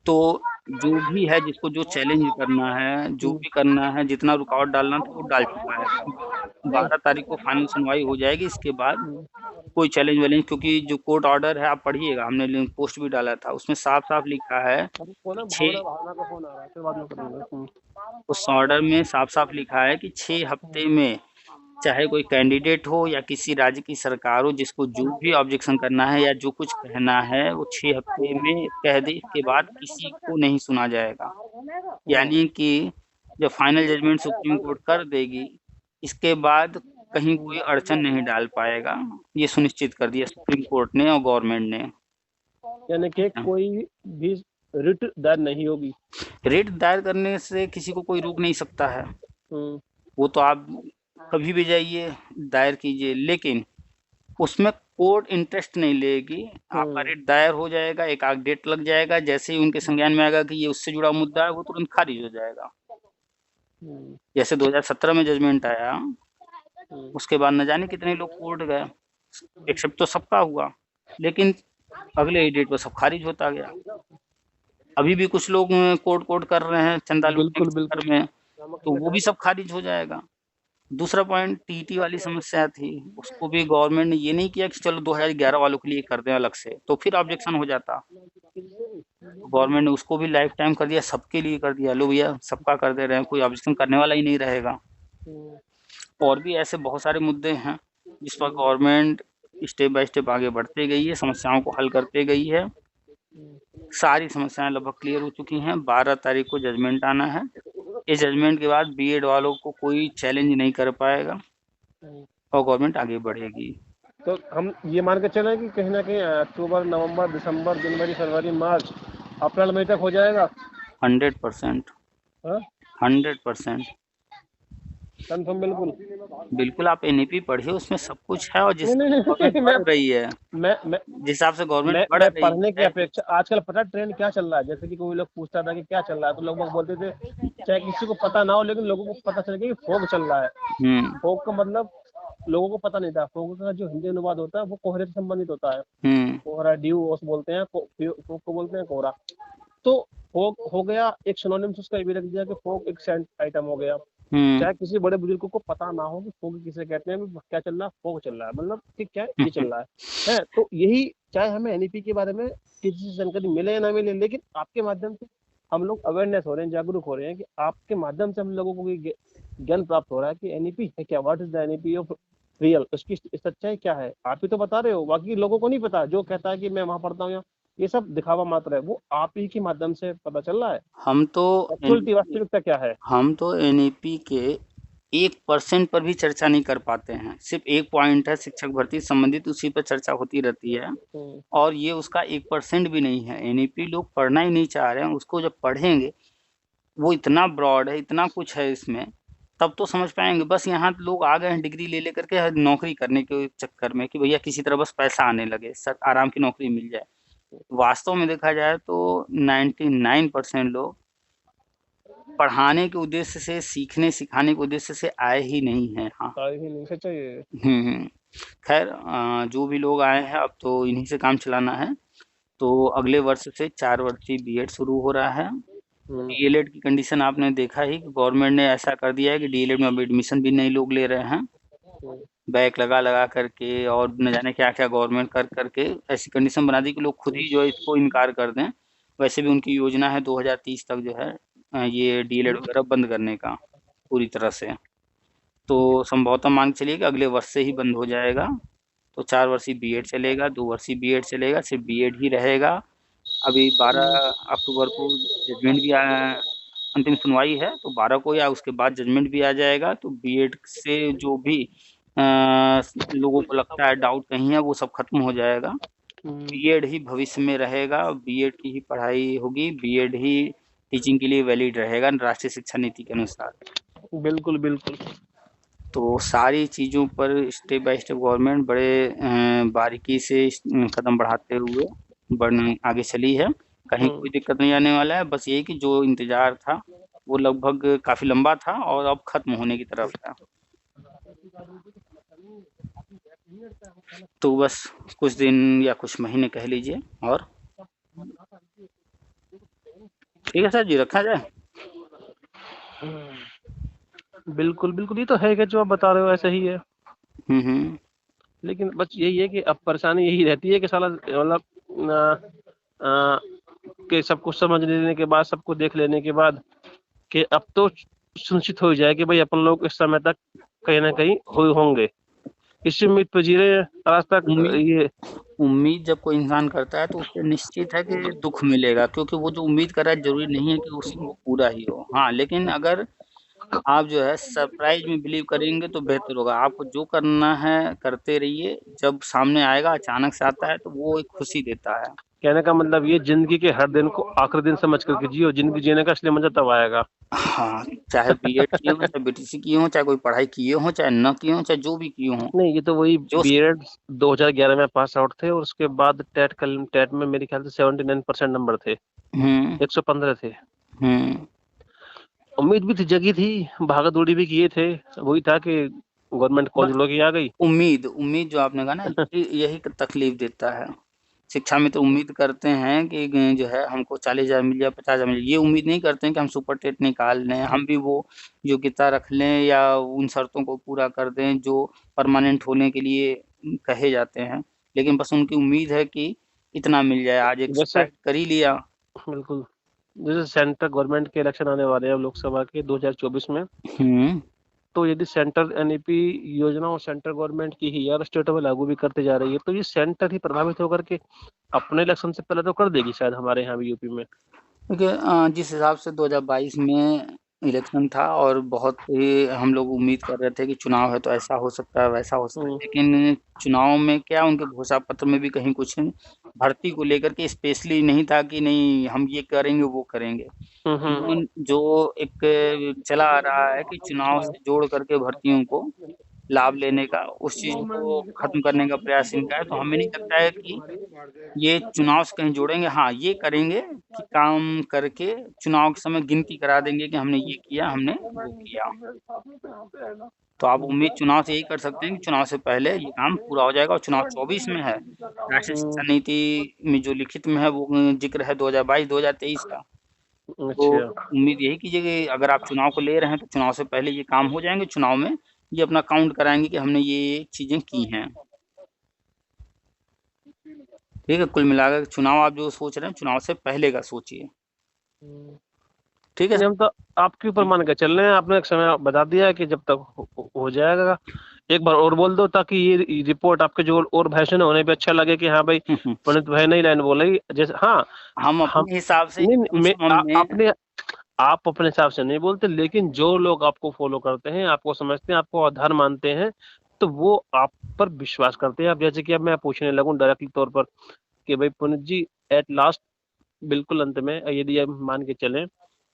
तो जो भी है जिसको जो चैलेंज करना है, जो भी करना है, जितना रुकावट डालना था वो डाल चुका है। 12 तारीख को फाइनल सुनवाई हो जाएगी, इसके बाद कोई चैलेंज वैलेंज, क्योंकि जो कोर्ट ऑर्डर है आप पढ़िएगा, हमने पोस्ट भी डाला था, उसमें साफ साफ लिखा है उस ऑर्डर में साफ साफ लिखा है कि 6 हफ्ते में चाहे कोई कैंडिडेट हो या किसी राज्य की सरकार हो, जिसको जो भी ऑब्जेक्शन करना है या जो कुछ कहना है वो 6 हफ्ते में कह दे, इसके बाद किसी को नहीं सुना जाएगा। यानी कि जब फाइनल जजमेंट सुप्रीम कोर्ट कर देगी, इसके बाद कहीं कोई अड़चन नहीं डाल पाएगा, ये सुनिश्चित कर दिया सुप्रीम कोर्ट ने और गवर्नमेंट ने। यानी कि कोई भी रिट दायर नहीं होगी। रिट दायर करने से किसी को कोई रोक नहीं सकता है, वो तो आप कभी भी जाइए दायर कीजिए, लेकिन उसमें कोर्ट इंटरेस्ट नहीं लेगी। आपका रिट दायर हो जाएगा, एक आध डेट लग जाएगा, जैसे ही उनके संज्ञान में आएगा कि ये उससे जुड़ा मुद्दा है, वो तुरंत खारिज हो जाएगा। जैसे 2017 में जजमेंट आया, उसके बाद न जाने कितने लोग कोर्ट गए, एक्सेप्ट तो सबका हुआ, लेकिन अगले ही डेट पर सब खारिज होता गया। अभी भी कुछ लोग कोर्ट कर रहे हैं चंदा लूटने के चक्कर में, तो वो भी सब खारिज हो जाएगा। दूसरा पॉइंट टीटी वाली समस्या थी, उसको भी गवर्नमेंट ने ये नहीं किया कि चलो 2011 वालों के लिए कर दें अलग से, तो फिर ऑब्जेक्शन हो जाता। गवर्नमेंट ने उसको भी लाइफ टाइम कर दिया, सबके लिए कर दिया, लो भैया सबका कर दे रहे हैं, कोई ऑब्जेक्शन करने वाला ही नहीं रहेगा। और भी ऐसे बहुत सारे मुद्दे हैं जिस पर गवर्नमेंट स्टेप बाय स्टेप आगे बढ़ते गई है, समस्याओं को हल करते गई है। सारी समस्याएं लगभग क्लियर हो चुकी हैं। 12 तारीख को जजमेंट आना है। इस जजमेंट के बाद बीएड वालों को कोई चैलेंज नहीं कर पाएगा और गवर्नमेंट आगे बढ़ेगी। तो हम ये मान के चलें कि कहीं ना कहीं अक्टूबर, नवंबर, दिसंबर, जनवरी, फरवरी, मार्च, अप्रैल मई तक हो जाएगा। 100%, हाँ 100%। कंफर्म बिल्कुल। बिल्कुल, आप एनईपी पढ़िए, उसमें सब कुछ है। और जिस नहीं नहीं गवर्नमेंट नहीं, बढ़ रही है, मैं जिस हिसाब से गवर्नमेंट बढ़ मैं रही पढ़ने की है। अपेक्षा आजकल पता है ट्रेंड क्या चल रहा है। जैसे कि कोई लोग पूछता था कि क्या चल रहा है, तो लोग बाग बोलते थे, चाहे किसी को पता ना हो लेकिन लोगों को पता चल गया कि फोग चल रहा है। हम्म फोग का मतलब लोगों को पता नहीं था। फोग का जो हिंदी अनुवाद होता है वो कोहरे से संबंधित होता है। हम्म कोहरा, ड्यू ओस बोलते हैं, फोग को बोलते हैं कोहरा। तो फोग हो गया एक सिनोनिम्स, उसका ये भी रख दिया कि फोग एक सेंट आइटम हो गया। हम्म चाहे किसी बड़े बुजुर्ग को पता ना हो कि फोग किसे कहते हैं, क्या चल रहा है, फोग चल रहा है, मतलब कि क्या है, ये चल रहा है। तो यही, चाहे हमें एनईपी के बारे में किसी से जानकारी मिले या ना मिले, लेकिन आपके माध्यम से हम लोग अवेयरनेस हो रहे हैं, जागरूक हो रहे हैं कि आपके माध्यम से हम लोगों को ये ज्ञान प्राप्त हो रहा है कि एनईपी है क्या, what is the NEP of real, उसकी सच्चाई क्या है। आप ही तो बता रहे हो, बाकी लोगों को नहीं पता। जो कहता है कि मैं वहां पढ़ता हूँ, ये सब दिखावा मात्र है, वो आप ही के माध्यम से पता चल रहा है। हम तो एक्चुअलिटी, वास्तविकता क्या है। हम तो एनईपी के 1% पर भी चर्चा नहीं कर पाते हैं। सिर्फ एक पॉइंट है शिक्षक भर्ती से संबंधित, उसी पर चर्चा होती रहती है। हम्म, और ये उसका 1% भी नहीं है। एनईपी लोग पढ़ना ही नहीं चाह रहे हैं। उसको जब पढ़ेंगे, वो इतना ब्रॉड है, इतना कुछ है इसमें, तब तो समझ पाएंगे। बस यहाँ लोग आ गए हैं डिग्री ले लेकर के नौकरी करने के चक्कर में कि भैया किसी तरह बस पैसा आने लगे, सर आराम की नौकरी मिल जाए। वास्तव में देखा जाए तो 99% लोग पढ़ाने के उद्देश्य से, सीखने सिखाने के उद्देश्य से आए ही नहीं हैं। हाँ। सारी ही नहीं सच्चाई है। हम्म। खैर, जो भी लोग आए हैं अब तो इन्हीं से काम चलाना है। तो अगले वर्ष से 4 वर्षीय बीएड शुरू हो रहा है। हम्म, डीएलएड की कंडीशन आपने देखा ही कि गवर्नमेंट ने ऐसा कर दिया है कि डीएलएड में अब एडमिशन भी नए लोग ले रहे हैं, हम्म, बैक लगा लगा करके, और न जाने क्या क्या गवर्नमेंट कर करके ऐसी कंडीशन बना दी कि लोग खुद ही जो है इसको इनकार कर दें। वैसे भी उनकी योजना है 2030 तक जो है ये डीएलएड वगैरह बंद करने का पूरी तरह से। तो संभवतः मान के चलिए कि अगले वर्ष से ही बंद हो जाएगा। तो 4 वर्षीय बीएड चलेगा, 2 वर्षीय बीएड चलेगा, सिर्फ बीएड ही रहेगा। अभी 12 अक्टूबर को जजमेंट भी अंतिम सुनवाई है, तो 12 को या उसके बाद जजमेंट भी आ जाएगा। तो बीएड से जो भी लोगों को लगता है डाउट कहीं है, वो सब खत्म हो जाएगा। हम्म, बीएड ही भविष्य में रहेगा, बीएड की ही पढ़ाई होगी, बीएड ही टीचिंग के लिए वैलिड रहेगा राष्ट्रीय शिक्षा नीति के अनुसार। बिल्कुल बिल्कुल। तो सारी चीज़ों पर स्टेप बाय स्टेप गवर्नमेंट बड़े बारीकी से कदम बढ़ाते हुए बढ़ने आगे चली है। कहीं कोई दिक्कत नहीं आने वाला है। बस यही कि जो इंतजार था वो लगभग काफी लंबा था और अब खत्म होने की तरफ है। तो बस कुछ दिन या कुछ महीने कह लीजिए। और ठीक है सर जी, रखा जाए। बिल्कुल बिल्कुल, ये तो है कि जो आप बता रहे हो ऐसा ही है। हम्म। लेकिन बस यही है कि अब परेशानी यही रहती है कि साला मतलब कि सब कुछ समझ लेने के बाद, सबको देख लेने के बाद, कि अब तो सुनिश्चित हो जाए कि भाई अपन लोग इस समय तक कहीं ना कहीं होंगे। इसी उम्मीद पर जी रहे हैं आज तक। उम्मीद ये उम्मीद जब कोई इंसान करता है तो उससे निश्चित है कि दुख मिलेगा, क्योंकि वो जो उम्मीद कर रहा है जरूरी नहीं है कि उसी को पूरा ही हो। हाँ, लेकिन अगर आप जो है सरप्राइज में बिलीव करेंगे तो बेहतर होगा। आपको जो करना है करते रहिए, जब सामने आएगा अचानक से आता है तो वो एक खुशी देता है। कहने का मतलब ये, जिंदगी के हर दिन को आखिरी दिन समझ करके जियो। जिंदगी जीने का असली मजा तब आएगा। हाँ, चाहे बीएड किए हो, चाहे बीटीसी किए हो, चाहे कोई पढ़ाई किए हो, चाहे न किए हो, चाहे जो भी किए हो, नहीं, ये तो वही जो बीएड 2011 में पास आउट थे, और उसके बाद टेट में मेरे ख्याल से 79% नंबर थे, हम्म 115 थे। हम्म उम्मीद भी थी, जगी थी, भागा दौड़ी भी किए थे। वही था कि गवर्नमेंट बस कॉलेजों की आ गई। उम्मीद उम्मीद जो आपने कहा ना, यही तकलीफ देता है। शिक्षा में तो उम्मीद करते हैं कि जो है हमको 40,000 मिल जाए, 50,000 मिल जाए। ये उम्मीद नहीं करते हैं कि हम सुपर टेट निकाल लें, हम भी वो योग्यता रख लें या उन शर्तों को पूरा कर दें जो परमानेंट होने के लिए कहे जाते हैं। लेकिन बस उनकी उम्मीद है कि इतना मिल जाए, आज एक जैसे क्रैक कर ही लिया। बिल्कुल, जैसे सेंट्रल गवर्नमेंट के इलेक्शन आने वाले हैं लोकसभा के 2024 में। हम्म तो यदि सेंट्रल एनईपी योजना और सेंट्रल गवर्नमेंट की ही यार स्टेटों में लागू भी करते जा रही है, तो ये सेंटर ही प्रभावित होकर के अपने इलेक्शन से पहले तो कर देगी शायद हमारे यहाँ भी यूपी में। देखिए, जिस हिसाब से 2022 में इलेक्शन था और बहुत ही हम लोग उम्मीद कर रहे थे कि चुनाव है तो ऐसा हो सकता है, वैसा हो सकता है। लेकिन चुनाव में क्या उनके घोषणा पत्र में भी कहीं कुछ भर्ती को लेकर के स्पेशली नहीं था कि नहीं हम ये करेंगे, वो करेंगे। जो एक चला आ रहा है कि चुनाव से जोड़ करके भर्तियों को लाभ लेने का, उस चीज़ को खत्म करने का प्रयास इनका है। तो हमें नहीं लगता है कि ये चुनाव से कहीं जोड़ेंगे। हाँ, ये करेंगे कि काम करके चुनाव के समय गिनती करा देंगे कि हमने ये किया, हमने वो किया। तो आप उम्मीद चुनाव से यही कर सकते हैं कि चुनाव से पहले ये काम पूरा हो जाएगा और चुनाव 24 में है। राष्ट्रीय शिक्षा नीति में जो लिखित में है वो ज़िक्र है 2022-2023 का। तो उम्मीद यही कीजिए कि अगर आप चुनाव को ले रहे हैं तो चुनाव से पहले ये काम हो जाएँगे, चुनाव में ये अपना काउंट कराएँगे कि हमने ये चीज़ें की हैं। ठीक है, कुल मिलाकर चुनाव आप जो सोच रहे हैं, चुनाव से पहले का सोचिए। ठीक है नहीं, हम तो आपके ऊपर मान के चल रहे हैं। आपने एक समय बता दिया है कि जब तक हो जाएगा। एक बार और बोल दो ताकि ये रिपोर्ट आपके जो और भाषण होने पे अच्छा लगे कि हाँ भाई पंडित भाई नहीं लाइन बोले जैसे। हाँ, हम अपने हिसाब से आप अपने हिसाब से नहीं बोलते, लेकिन जो लोग आपको फॉलो करते हैं, आपको समझते हैं, आपको आधार मानते हैं, तो वो आप पर विश्वास करते हैं। अब जैसे कि अब मैं पूछने लगूं डायरेक्टली तौर पर कि भाई पुनीत जी, एट लास्ट बिल्कुल अंत में यदि आप मान के चलें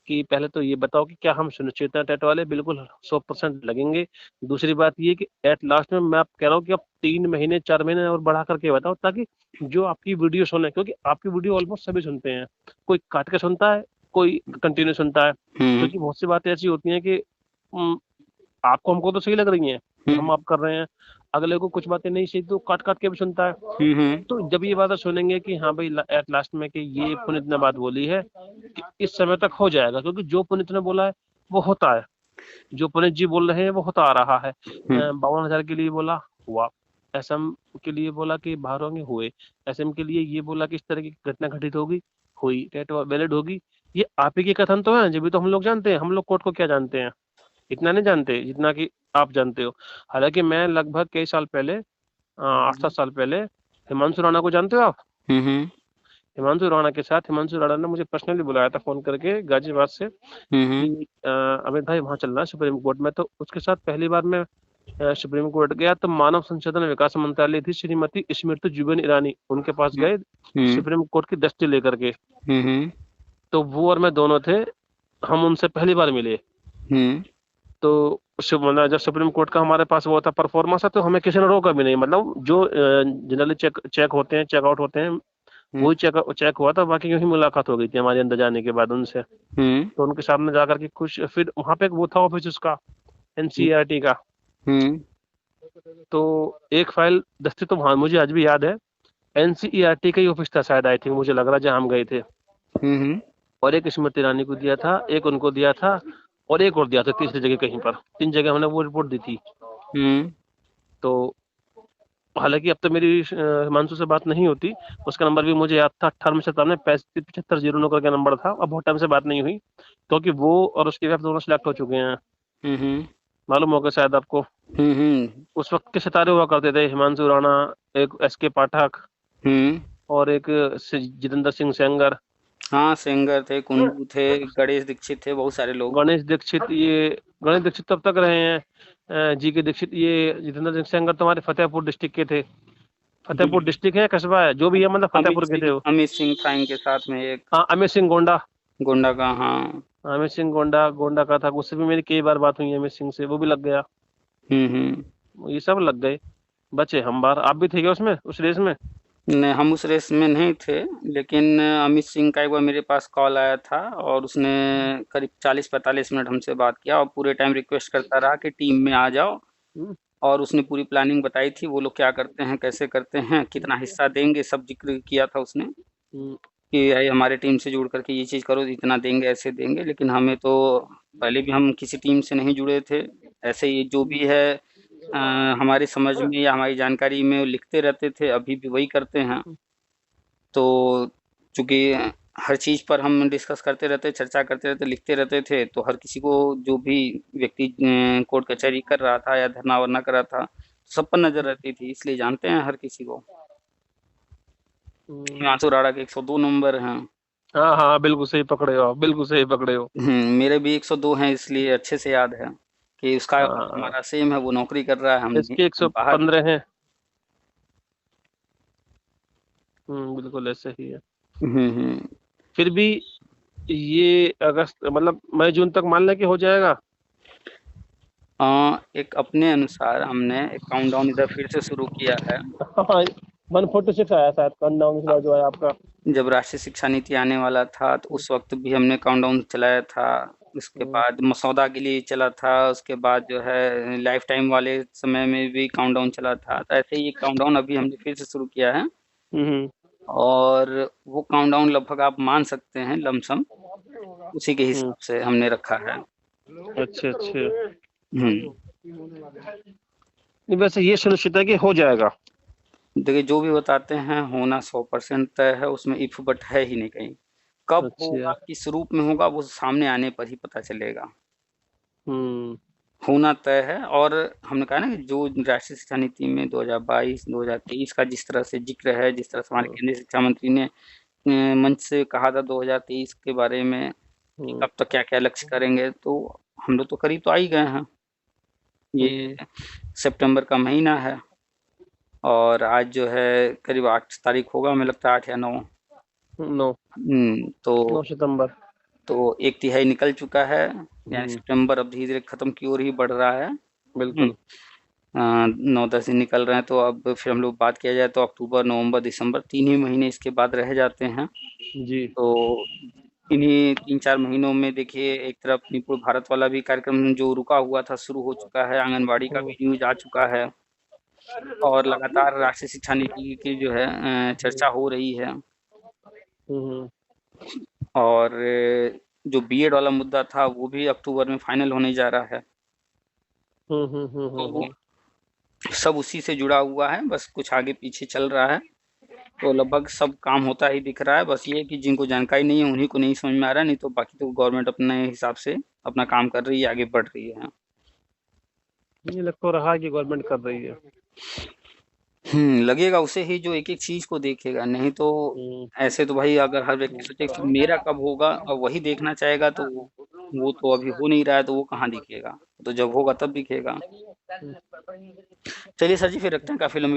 कि पहले तो ये बताओ कि क्या हम सुनिश्चित हैं टेट वाले? बिल्कुल 100% लगेंगे। दूसरी बात ये कि एट लास्ट में मैं आप कह रहा हूँ कि आप 3 महीने 4 महीने और बढ़ा करके बताओ ताकि जो आपकी वीडियो सुने, क्योंकि आपकी वीडियो ऑलमोस्ट सभी सुनते हैं। कोई काट के सुनता है, कोई कंटिन्यू सुनता है, क्योंकि बहुत सी बातें ऐसी होती हैं कि आपको हमको तो सही लग रही हैं, हम आप कर रहे हैं, अगले को कुछ बातें नहीं सही तो काट काट के भी सुनता है। तो जब ये बातें सुनेंगे कि हाँ भाई एट लास्ट में कि ये पुनीत ने बात बोली है कि इस समय तक हो जाएगा, क्योंकि जो पुनीत ने बोला है वो होता है, जो पुनीत जी बोल रहे हैं वो होता आ रहा है। 52,000 के लिए बोला, हुआ। एसएम के लिए बोला कि बाहर होंगे, हुए। एसएम के लिए ये बोला कि इस तरह की घटना घटित होगी, हुई। टेट वैलिड होगी। ये आप ही के कथन तो है, जब तो हम लोग जानते हैं। हम लोग कोर्ट को क्या जानते हैं? इतना नहीं जानते जितना कि आप जानते हो। हालांकि मैं लगभग कई साल पहले 8-7 साल पहले हिमांशु राणा को जानते हो आप? हिमांशु राणा के साथ हिमांशु राणा ने मुझे पर्सनली बुलाया था फोन करके गाजियाबाद से कि अमित भाई वहां चलना है सुप्रीम कोर्ट में। तो उसके साथ पहली बार मैं सुप्रीम कोर्ट गया तो मानव संसाधन विकास मंत्रालय थी श्रीमती स्मृति जुबिन ईरानी, उनके पास गए सुप्रीम कोर्ट की दृष्टि लेकर के। तो वो और मैं दोनों थे, हम उनसे पहली बार मिले। तो मतलब जब सुप्रीम कोर्ट का हमारे पास वो था परफॉर्मेंस है, तो हमें किसी ने रोका भी नहीं। मतलब जो जनरली चेक होते हैं, चेकआउट होते हैं, वही चेक हुआ था। बाकी यूं ही मुलाकात हो गई थी हमारे अंदर जाने के बाद उनसे। तो उनके सामने जाकर के कुछ, फिर वहां पे वो था ऑफिस उसका एनसीईआरटी का। तो एक फाइल दस्ती तो वहां मुझे आज भी याद है, एनसीईआरटी का ही ऑफिस था शायद, आई थिंक, मुझे लग रहा जहां हम गए थे। और एक स्मृति ईरानी को दिया था, एक उनको दिया था, और एक और दिया था तीसरी जगह कहीं पर। 3 जगह हमने वो रिपोर्ट दी थी। तो हालांकि अब तो मेरी हिमांशु से बात नहीं होती, उसका नंबर भी मुझे याद था 18 में 75 का नंबर था। अब बहुत टाइम से बात नहीं हुई, क्योंकि वो और उसके वाइफ दोनों सिलेक्ट हो चुके हैं। मालूम होगा शायद आपको। उस वक्त के सितारे हुआ करते थे हिमांशु राणा, एक एसके पाठक, और एक जितेंद्र सिंह सेंगर। हाँ, सेंगर थे, कुंडू थे, गणेश दीक्षित थे, बहुत सारे लोग। गणेश दीक्षित तब तक रहे हैं। जी के दीक्षित, ये जितेंद्र सिंह सेंगर तुम्हारे फतेहपुर डिस्ट्रिक्ट के थे। फतेहपुर डिस्ट्रिक्ट है, कस्बा है, जो भी है, मतलब फतेहपुर के थे वो। अमित सिंह था इनके साथ में एक। हाँ, अमित सिंह गोंडा का। हाँ, अमित सिंह गोंडा का था। उससे भी मेरी कई बार बात हुई है अमित सिंह से, वो भी लग गया। ये सब लग गए, बचे हम बार। आप भी थे क्या उसमें, उस रेस में? नहीं, हम उस रेस में नहीं थे, लेकिन अमित सिंह का एक बार मेरे पास कॉल आया था और उसने करीब 40-45 मिनट हमसे बात किया और पूरे टाइम रिक्वेस्ट करता रहा कि टीम में आ जाओ। और उसने पूरी प्लानिंग बताई थी, वो लोग क्या करते हैं, कैसे करते हैं, कितना हिस्सा देंगे, सब जिक्र किया था उसने कि भाई हमारे टीम से जुड़ करके ये चीज़ करो, इतना देंगे, ऐसे देंगे। लेकिन हमें तो पहले भी हम किसी टीम से नहीं जुड़े थे, ऐसे ही जो भी है हमारी समझ में या हमारी जानकारी में लिखते रहते थे, अभी भी वही करते हैं। तो चूंकि हर चीज़ पर हम डिस्कस करते रहते, चर्चा करते रहते, लिखते रहते थे, तो हर किसी को, जो भी व्यक्ति कोर्ट कचहरी कर रहा था या धरना वरना कर रहा था, सब पर नजर रहती थी, इसलिए जानते हैं हर किसी को। हिमांशु राणा के 102 नंबर हैं। हाँ हाँ, बिल्कुल सही पकड़े हो आप, बिल्कुल सही पकड़े हो। मेरे भी 102 हैं, इसलिए अच्छे से याद है कि उसका और हाँ, हमारा सेम है, वो नौकरी कर रहा है, इसके हम बाहर। 115 हैं। बिल्कुल ऐसे ही है। हम्म। फिर भी ये अगस्त मतलब मई जून तक मान लें कि हो जाएगा। एक अपने अनुसार हमने एक काउंटडाउन इधर फिर से शुरू किया है। हाँ, 146 आया शायद काउंटडाउन इस बार जो है आपका। जब राष्ट्रीय शिक्षा नीति आने वाला था तो उस वक्त भी हमने काउंटडाउन चलाया था। उसके हम्म, बाद मसौदा के लिए चला था, उसके बाद जो है लाइफ टाइम वाले समय में भी काउंटडाउन चला था, तो ऐसे ही ये काउंटडाउन अभी हमने फिर से शुरू किया है। हम्म, और वो काउंटडाउन लगभग आप मान सकते हैं लमसम उसी के हम्म, हिसाब से हमने रखा है। अच्छे अच्छे। हम्म। नहीं, वैसे ये सुनिश्चित है कि हो जाएगा। देखिए, जो भी बताते हैं होना 100% तय है, उसमें इफ बट है ही नहीं कहीं। कब अच्छा। होगा, किस रूप में होगा, वो सामने आने पर ही पता चलेगा। हम्म, होना तय है। और हमने कहा ना कि जो राष्ट्रीय शिक्षा नीति में 2022 2023 का जिस तरह से जिक्र है, जिस तरह से हमारे केंद्रीय शिक्षा मंत्री ने मंच से कहा था 2023 के बारे में कि हम्म, कब तक क्या क्या लक्ष्य करेंगे, तो हम लोग तो करीब तो आ ही गए हैं। ये हम्म, सितंबर का महीना है और आज जो है करीब 8 तारीख होगा, हमें लगता है 8 या 9। 9 तो 9 सितंबर। एक तिहाई निकल चुका है, यानी हम्म, सितंबर अब धीरे धीरे खत्म की ओर ही बढ़ रहा है। बिल्कुल। 9-10 दिन निकल रहे हैं, तो अब फिर हम लोग बात किया जाए तो अक्टूबर नवंबर दिसंबर 3 ही महीने इसके बाद रह जाते हैं। जी। तो इन्हीं 3-4 महीनों में देखिए, एक तरफ निपुण भारत वाला भी कार्यक्रम जो रुका हुआ था शुरू हो चुका है, आंगनबाड़ी का हम्म, भी न्यूज आ चुका है और लगातार राष्ट्रीय शिक्षा नीति की जो है चर्चा हो रही है। हम्म, और जो बीएड वाला मुद्दा था वो भी अक्टूबर में फाइनल होने जा रहा है। हम्म, हम्म, तो सब उसी से जुड़ा हुआ है, बस कुछ आगे पीछे चल रहा है। तो लगभग सब काम होता ही दिख रहा है, बस ये है कि जिनको जानकारी नहीं है उन्हीं को नहीं समझ में आ रहा है, नहीं तो बाकी तो गवर्नमेंट अपने हिसाब से अपना काम कर रही है, आगे बढ़ रही है। ये लग तो रहा है कि गवर्नमेंट कर रही है। लगेगा उसे ही जो एक एक चीज को देखेगा, नहीं तो हम्म, ऐसे तो भाई अगर हर व्यक्ति सोचे कि मेरा कब होगा और वही देखना चाहेगा, तो वो तो अभी हो नहीं रहा है, तो वो कहाँ दिखेगा, तो जब होगा तब दिखेगा। चलिए सर जी, फिर रखते हैं, काफी लंबी